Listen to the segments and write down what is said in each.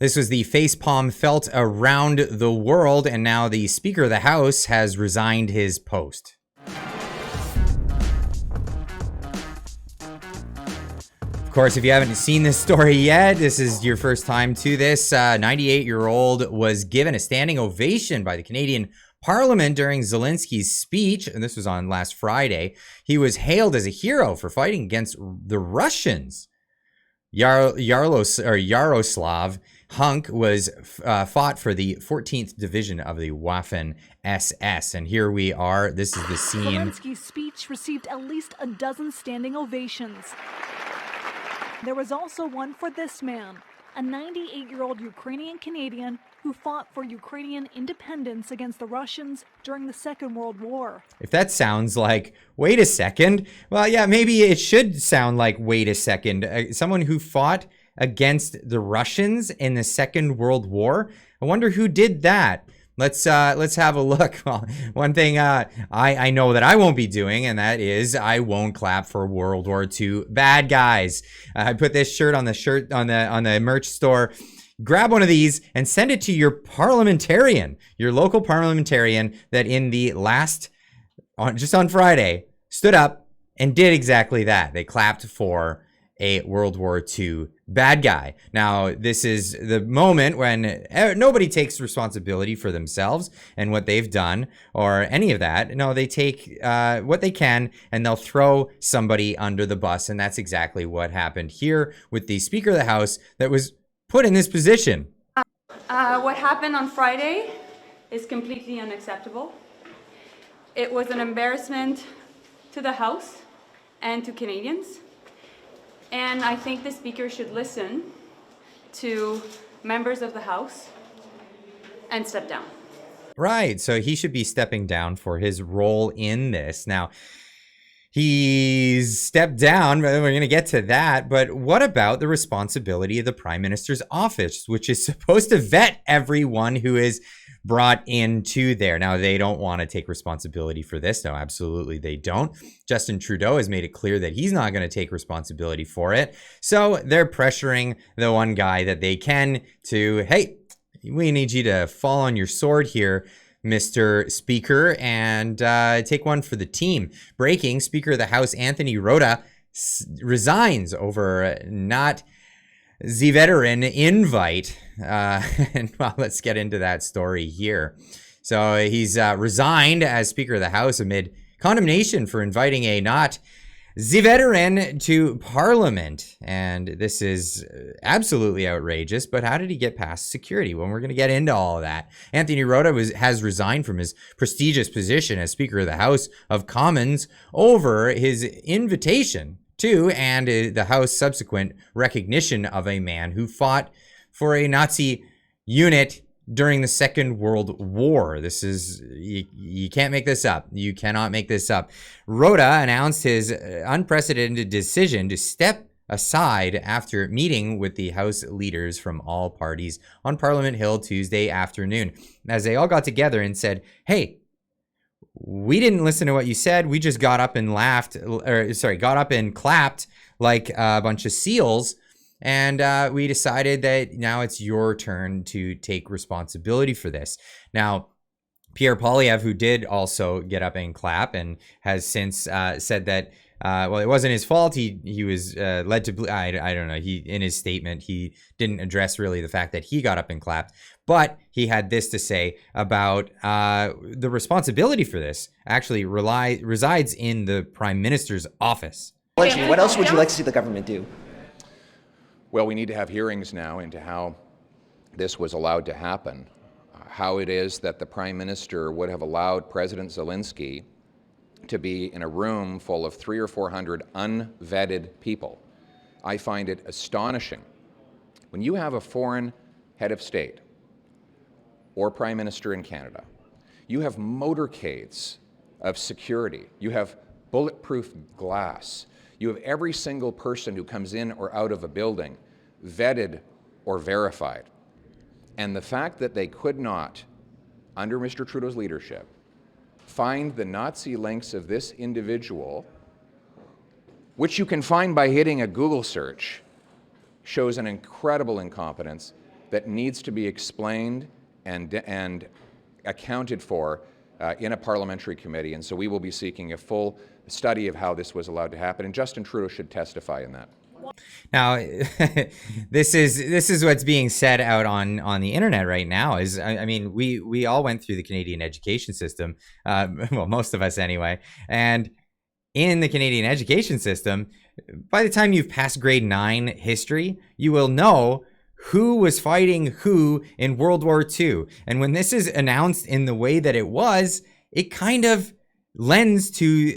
This was the facepalm felt around the world, and now the Speaker of the House has resigned his post. Of course, if you haven't seen this story yet, this is your first time to this. 98-year-old was given a standing ovation by the Canadian Parliament during Zelensky's speech, and this was on last Friday. He was hailed as a hero for fighting against the Russians. Yaroslav Hunk was fought for the 14th Division of the Waffen SS, and here we are. This is the scene. Zelensky's speech received at least a dozen standing ovations. There was also one for this man, a 98-year-old Ukrainian Canadian who fought for Ukrainian independence against the Russians during the Second World War. If that sounds like, wait a second, well, yeah, maybe it should sound like, wait a second. Someone who fought against the Russians in the Second World War. I wonder who did that. Let's have a look. Well, one thing I know that I won't be doing, and that is I won't clap for World War II bad guys. I put this shirt on the merch store. Grab one of these and send it to your parliamentarian, your local parliamentarian that in the just on Friday, stood up and did exactly that. They clapped for a World War II bad guy. Now, this is the moment when nobody takes responsibility for themselves and what they've done or any of that. No, they take what they can and they'll throw somebody under the bus. And that's exactly what happened here with the Speaker of the House that was put in this position. What happened on Friday is completely unacceptable. It was an embarrassment to the House and to Canadians. And I think the Speaker should listen to members of the House and step down. Right. So he should be stepping down for his role in this. Now, he's stepped down. We're going to get to that. But what about the responsibility of the Prime Minister's office, which is supposed to vet everyone who is brought into there? Now, they don't want to take responsibility for this. No, absolutely they don't. Justin Trudeau has made it clear that he's not going to take responsibility for it. So they're pressuring the one guy that they can to, hey, we need you to fall on your sword here, Mr. Speaker, and take one for the team. Breaking, Speaker of the House Anthony Rota resigns over not the veteran invite. And well, let's get into that story here. So he's resigned as Speaker of the House amid condemnation for inviting a not the veteran to Parliament. And this is absolutely outrageous, but how did he get past security? Well, we're going to get into all of that. Anthony Rota has resigned from his prestigious position as Speaker of the House of Commons over his invitation to and the House subsequent recognition of a man who fought for a Nazi unit during the Second World War. This is, you can't make this up. You cannot make this up. Rota announced his unprecedented decision to step aside after meeting with the House leaders from all parties on Parliament Hill Tuesday afternoon, as they all got together and said, hey, we didn't listen to what you said. We just got up and got up and clapped like a bunch of seals. And we decided that now it's your turn to take responsibility for this. Now, Pierre Poilievre, who did also get up and clap and has since said that, well, it wasn't his fault. He was led to, I don't know. In his statement, he didn't address really the fact that he got up and clapped, but he had this to say about the responsibility for this actually resides in the Prime Minister's office. What else would you like to see the government do? Well, we need to have hearings now into how this was allowed to happen, how it is that the Prime Minister would have allowed President Zelensky to be in a room full of 300 or 400 unvetted people. I find it astonishing. When you have a foreign head of state or Prime Minister in Canada, you have motorcades of security, you have bulletproof glass, you have every single person who comes in or out of a building vetted or verified. And the fact that they could not, under Mr. Trudeau's leadership, find the Nazi links of this individual, which you can find by hitting a Google search, shows an incredible incompetence that needs to be explained and accounted for in a parliamentary committee. And so we will be seeking a full study of how this was allowed to happen, and Justin Trudeau should testify in that. Now, this is what's being said out on the internet right now. Is I mean, we all went through the Canadian education system, well, most of us anyway, and in the Canadian education system, by the time you've passed grade 9 history, you will know who was fighting who in World War II. And when this is announced in the way that it was, it kind of lends to,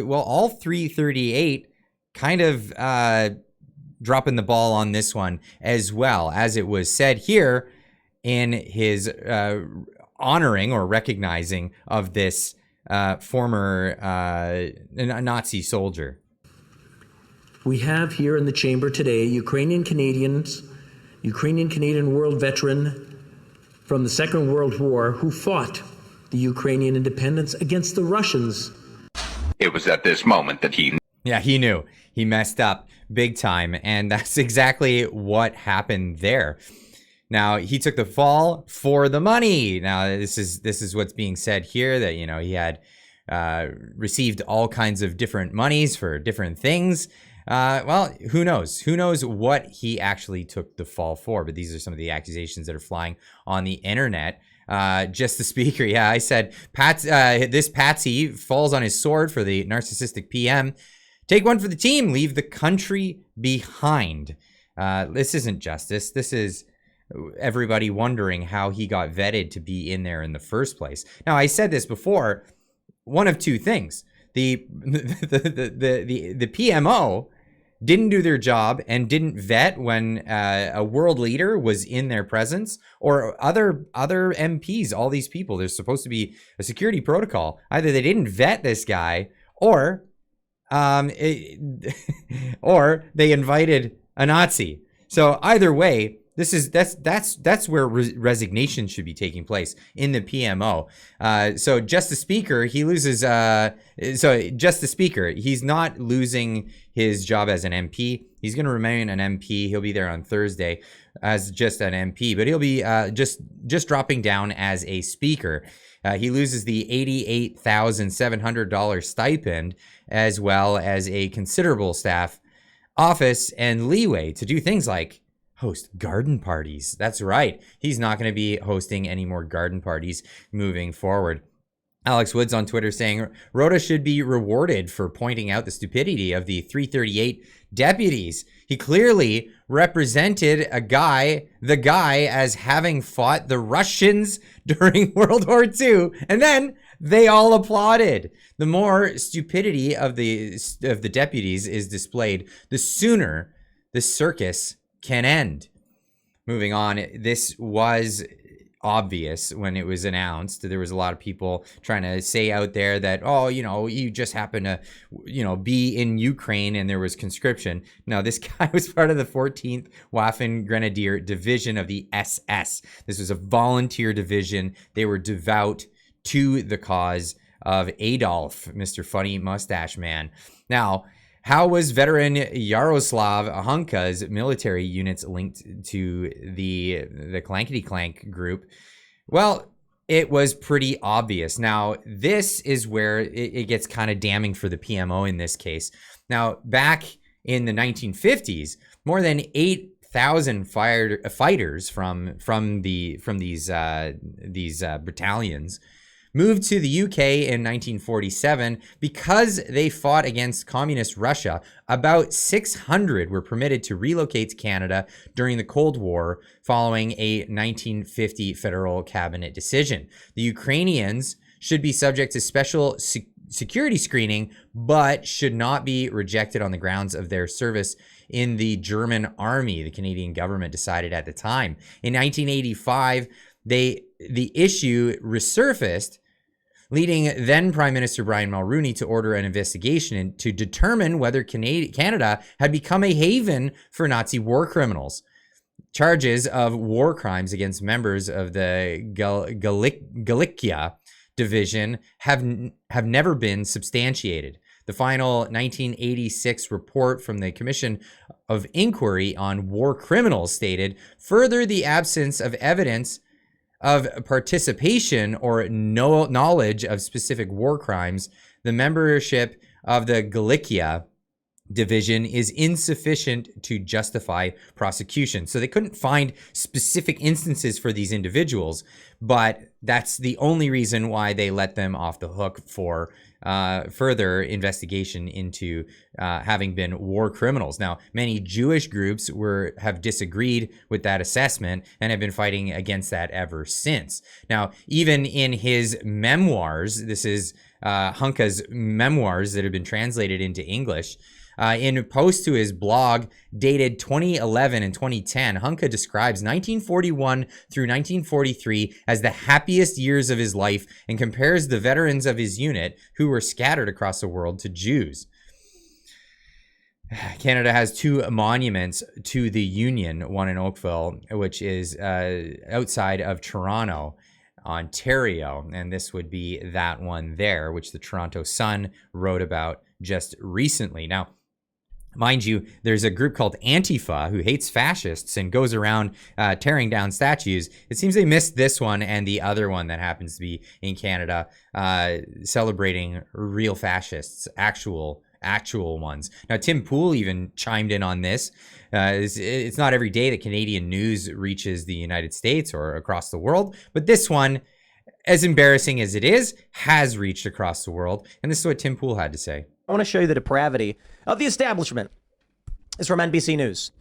well, all 338 kind of dropping the ball on this one as well. As it was said here in his honoring or recognizing of this former Nazi soldier. We have here in the chamber today Ukrainian Canadian world veteran from the Second World War who fought the Ukrainian independence against the Russians. It was at this moment that he knew. He messed up big time, and that's exactly what happened there. Now, he took the fall for the money. Now, this is what's being said here, that, you know, he had received all kinds of different monies for different things. Well, who knows? Who knows what he actually took the fall for? But these are some of the accusations that are flying on the internet. Just the speaker. Yeah, I said, this Patsy falls on his sword for the narcissistic PM. Take one for the team. Leave the country behind. This isn't justice. This is everybody wondering how he got vetted to be in there in the first place. Now, I said this before. One of two things: the PMO didn't do their job and didn't vet when a world leader was in their presence, or other MPs. All these people, there's supposed to be a security protocol. Either they didn't vet this guy, or or they invited a Nazi. So either way, that's where resignation should be taking place, in the PMO. So just the speaker, he loses. Just the speaker, he's not losing his job as an MP. He's going to remain an MP. He'll be there on Thursday as just an MP, but he'll be just dropping down as a speaker. He loses the $88,700 stipend, as well as a considerable staff office and leeway to do things like host garden parties. That's right. He's not going to be hosting any more garden parties moving forward. Alex Woods on Twitter saying, Rota should be rewarded for pointing out the stupidity of the 338 deputies. He clearly represented the guy as having fought the Russians during World War II, and then they all applauded. The more stupidity of the deputies is displayed, the sooner the circus can end. Moving on, this was obvious when it was announced. There was a lot of people trying to say out there that, oh, you know, you just happen to, you know, be in Ukraine and there was conscription. No, this guy was part of the 14th Waffen Grenadier Division of the SS. This was a volunteer division. They were devout to the cause of Adolf, Mr. Funny Mustache Man. Now, how was veteran Yaroslav Hunka's military units linked to the Clankety Clank group? Well, it was pretty obvious. Now, this is where it gets kind of damning for the PMO in this case. Now, back in the 1950s, more than 8,000 fighters from these battalions moved to the UK in 1947 because they fought against communist Russia. About 600 were permitted to relocate to Canada during the Cold War following a 1950 federal cabinet decision. The Ukrainians should be subject to special security screening, but should not be rejected on the grounds of their service in the German army, the Canadian government decided at the time. In 1985, the issue resurfaced, leading then Prime Minister Brian Mulroney to order an investigation to determine whether Canada had become a haven for Nazi war criminals. Charges of war crimes against members of the Galicia division have never been substantiated. The final 1986 report from the Commission of Inquiry on War Criminals stated, further, the absence of evidence of participation or no knowledge of specific war crimes, the membership of the Galicia division is insufficient to justify prosecution. So they couldn't find specific instances for these individuals, but that's the only reason why they let them off the hook for further investigation into having been war criminals. Now, many Jewish groups have disagreed with that assessment and have been fighting against that ever since. Now, even in his memoirs, this is Hunka's memoirs that have been translated into English, in a post to his blog dated 2011 and 2010, Hunka describes 1941 through 1943 as the happiest years of his life and compares the veterans of his unit, who were scattered across the world, to Jews. Canada has 2 monuments to the Union, one in Oakville, which is outside of Toronto, Ontario, and this would be that one there, which the Toronto Sun wrote about just recently. Now, mind you, there's a group called Antifa who hates fascists and goes around tearing down statues. It seems they missed this one and the other one that happens to be in Canada, celebrating real fascists, actual ones. Now, Tim Pool even chimed in on this. It's not every day that Canadian news reaches the United States or across the world, but this one, as embarrassing as it is, has reached across the world. And this is what Tim Pool had to say. I want to show you the depravity of the establishment. It's from NBC News.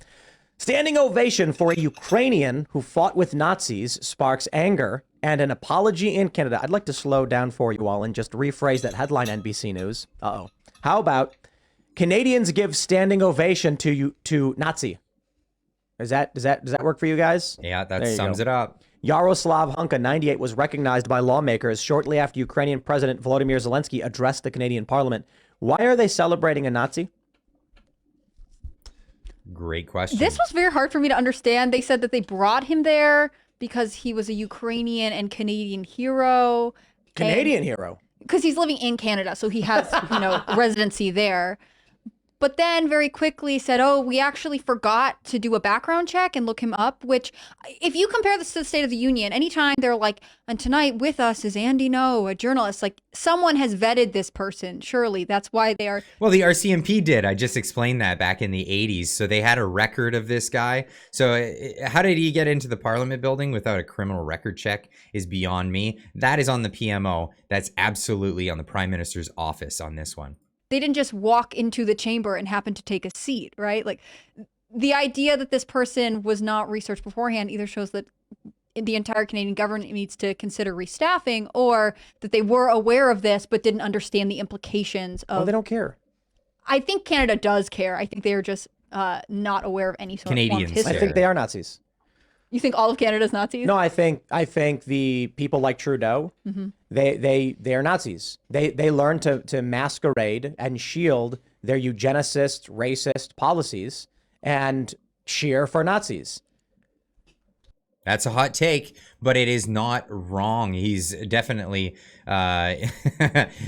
Standing ovation for a Ukrainian who fought with Nazis sparks anger and an apology in Canada. I'd like to slow down for you all and just rephrase that headline, NBC News. Uh-oh. How about Canadians give standing ovation to Nazi? Does that work for you guys? Yeah, that sums it up. Yaroslav Hunka, 98, was recognized by lawmakers shortly after Ukrainian President Volodymyr Zelensky addressed the Canadian Parliament. Why are they celebrating a Nazi? Great question. This was very hard for me to understand. They said that they brought him there because he was a Ukrainian and Canadian hero. Canadian hero? Because he's living in Canada, so he has, residency there. But then very quickly said, oh, we actually forgot to do a background check and look him up, which if you compare this to the State of the Union, anytime they're like, and tonight with us is Andy No, a journalist, like someone has vetted this person. Surely that's why they are. Well, the RCMP did. I just explained that back in the 80s. So they had a record of this guy. So how did he get into the Parliament building without a criminal record check is beyond me. That is on the PMO. That's absolutely on the Prime Minister's office on this one. They didn't just walk into the chamber and happen to take a seat, right? Like the idea that this person was not researched beforehand either shows that the entire Canadian government needs to consider restaffing, or that they were aware of this but didn't understand the implications of. Oh, they don't care. I think Canada does care. I think they are just not aware of any sort of form of history. I think they are Nazis. You think all of Canada's Nazis? No, I think the people like Trudeau, they are Nazis. They learn to masquerade and shield their eugenicist, racist policies and cheer for Nazis. That's a hot take, but it is not wrong. He's definitely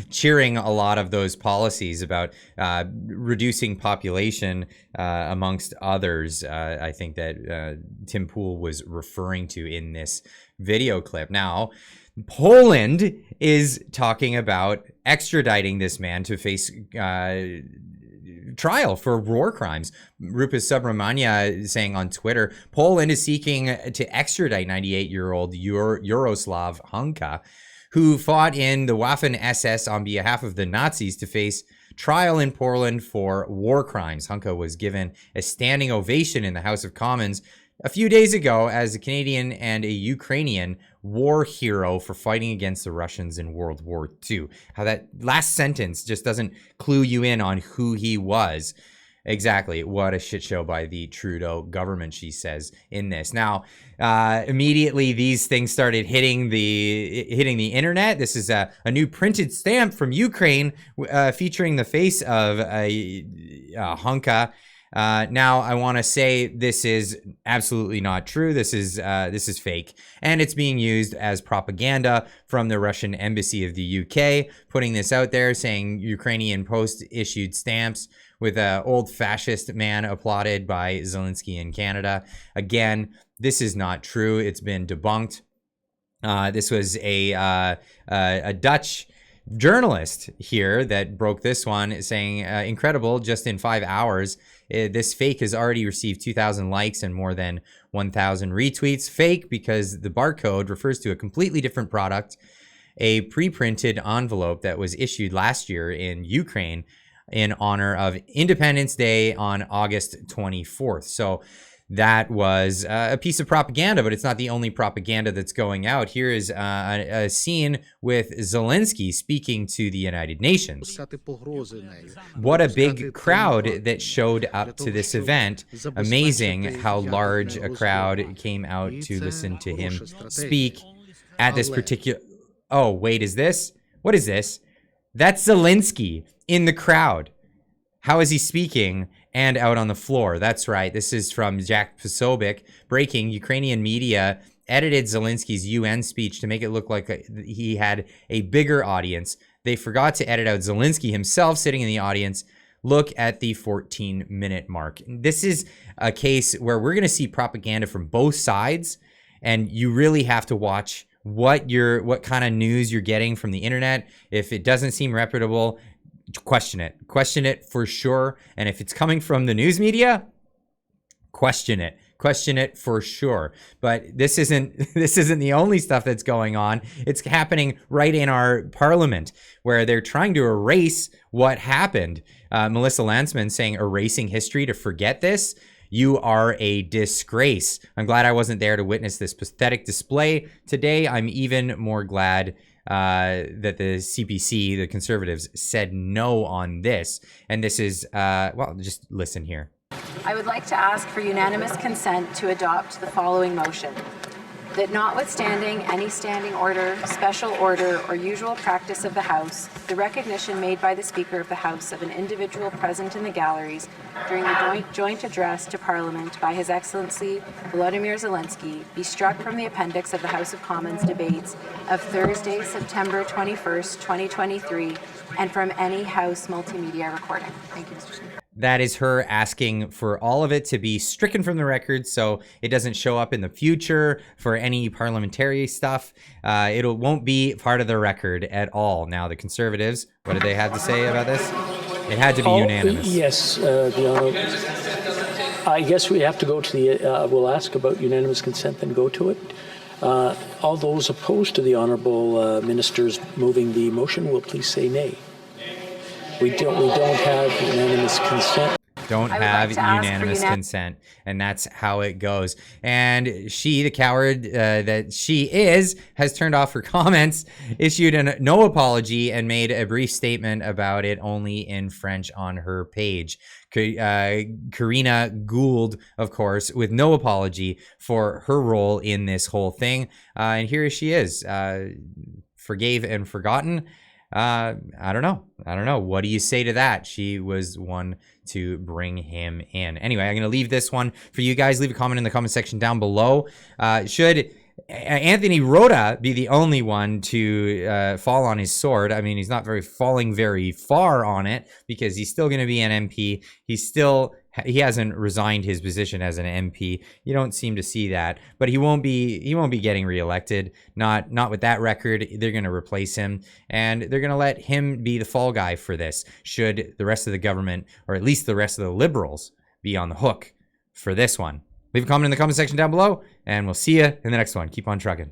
cheering a lot of those policies about reducing population, amongst others. I think that Tim Pool was referring to in this video clip. Now, Poland is talking about extraditing this man to face trial for war crimes. Rupis Subramania saying on Twitter, Poland is seeking to extradite 98-year-old Yaroslav Hunka, who fought in the Waffen-SS on behalf of the Nazis, to face trial in Poland for war crimes. Hunka was given a standing ovation in the House of Commons a few days ago as a Canadian and a Ukrainian war hero for fighting against the Russians in World War II. How that last sentence just doesn't clue you in on who he was. Exactly. What a shit show by the Trudeau government, she says in this. Now, immediately these things started hitting the internet. This is a new printed stamp from Ukraine featuring the face of Hunka. Now, I want to say this is absolutely not true. This is fake, and it's being used as propaganda from the Russian embassy of the UK, putting this out there saying Ukrainian Post issued stamps with an old fascist man applauded by Zelensky in Canada. Again, this is not true. It's been debunked. This was a Dutch journalist here that broke this one, saying, incredible, just in 5 hours, this fake has already received 2,000 likes and more than 1,000 retweets. Fake because the barcode refers to a completely different product, a pre-printed envelope that was issued last year in Ukraine in honor of Independence Day on August 24th. So that was a piece of propaganda, but it's not the only propaganda that's going out. Here is a scene with Zelensky speaking to the United Nations. What a big crowd that showed up to this event. Amazing how large a crowd came out to listen to him speak at this particular... Oh, wait, is this? What is this? That's Zelensky in the crowd. How is he speaking and out on the floor? That's right. This is from Jack Posobiec. Breaking: Ukrainian media edited Zelensky's UN speech to make it look like he had a bigger audience. They forgot to edit out Zelensky himself sitting in the audience. Look at the 14-minute mark. This is a case where we're going to see propaganda from both sides, and you really have to watch what kind of news you're getting from the internet. If it doesn't seem reputable, question it for sure. And if it's coming from the news media, question it for sure. But this isn't the only stuff that's going on. It's happening right in our parliament, where they're trying to erase what happened. Melissa Landsman saying, erasing history to forget this. You are a disgrace. I'm glad I wasn't there to witness this pathetic display today. I'm even more glad that the CPC, the Conservatives, said no on this. And this is, well, just listen here. I would like to ask for unanimous consent to adopt the following motion. That notwithstanding any standing order, special order, or usual practice of the House, the recognition made by the Speaker of the House of an individual present in the galleries during the joint address to Parliament by His Excellency Volodymyr Zelensky be struck from the appendix of the House of Commons debates of Thursday, September 21st, 2023, and from any House multimedia recording. Thank you, Mr. Speaker. That is her asking for all of it to be stricken from the record so it doesn't show up in the future for any parliamentary stuff. It won't be part of the record at all. Now, the Conservatives, what did they have to say about this? It had to be unanimous. Yes, I guess we have to go to the, we'll ask about unanimous consent, then go to it. All those opposed to the Honourable Ministers moving the motion will please say nay. We don't have unanimous consent. Don't have unanimous consent, and that's how it goes. And she, the coward that she is, has turned off her comments, issued no apology, and made a brief statement about it only in French on her page. Karina Gould, of course, with no apology for her role in this whole thing. And here she is, forgave and forgotten. I don't know. What do you say to that? She was one to bring him in. Anyway, I'm going to leave this one for you guys. Leave a comment in the comment section down below. Should Anthony Rota be the only one to fall on his sword? I mean, he's not falling very far on it, because he's still going to be an MP. He hasn't resigned his position as an MP. You don't seem to see that, but he won't be getting reelected. Not with that record. They're going to replace him, and they're going to let him be the fall guy for this. Should the rest of the government, or at least the rest of the Liberals, be on the hook for this one? Leave a comment in the comment section down below, and we'll see you in the next one. Keep on trucking.